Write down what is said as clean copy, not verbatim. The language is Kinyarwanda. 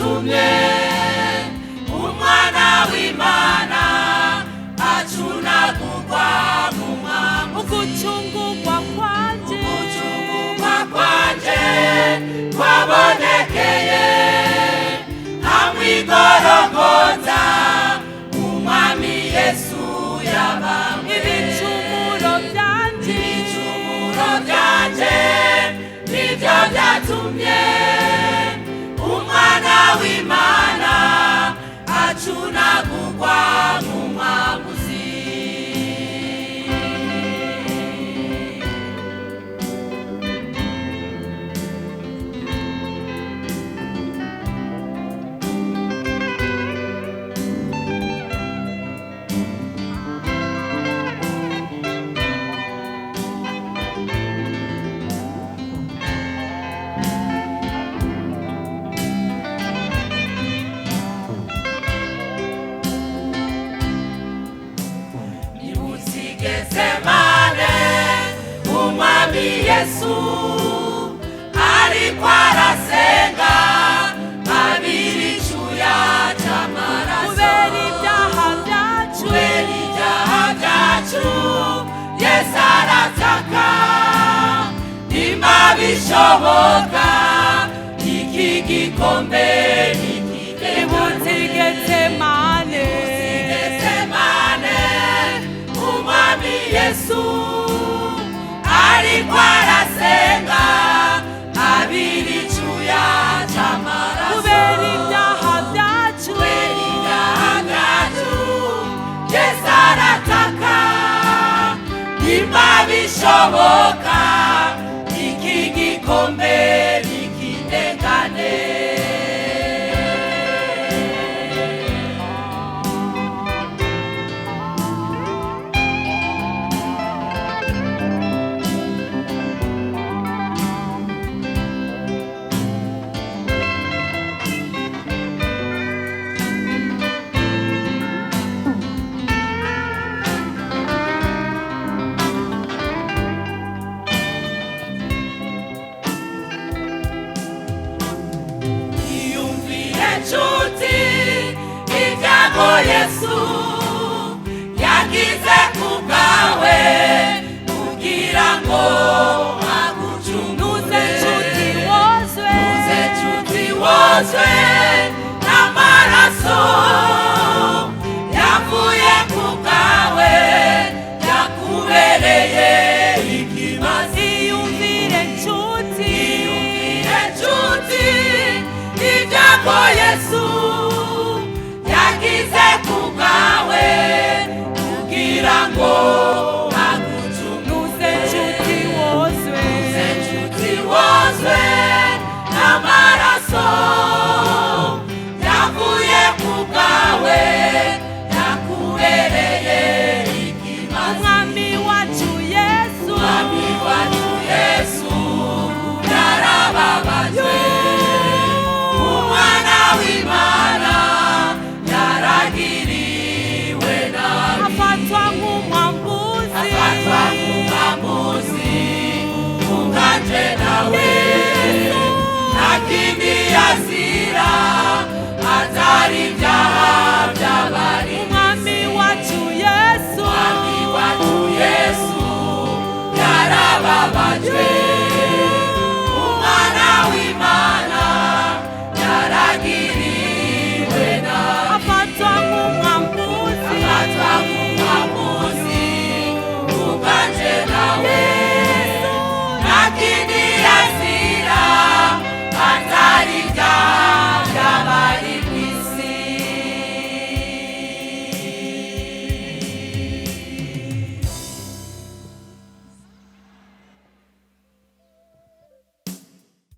byatumye umwana w'Imana acunagurwa mu mwami. Ugucungurwa kwanje kwabonekeye hamwe igorogota umwami Yesu yabambwe. Ibicumuro byanje nibyo byatumye umwana w'Imana acunagurwa mu mwamuzi. Getsemane umwami Yesu ariko arasenga abira icyuya cy'amaraso. Kubera ibyaha byacu Yesu arataka, nimba bishoboka iki gikombe nikidekane. Getsemane Yesu ariko arasenga abira icyuya cy'amaraso. kubera ibyaha byacu Yesu arataka, nimba bishoboka iki gikombe nikidekane. Nshuti ibyago Yesu yagize ku bwawe kugira ngo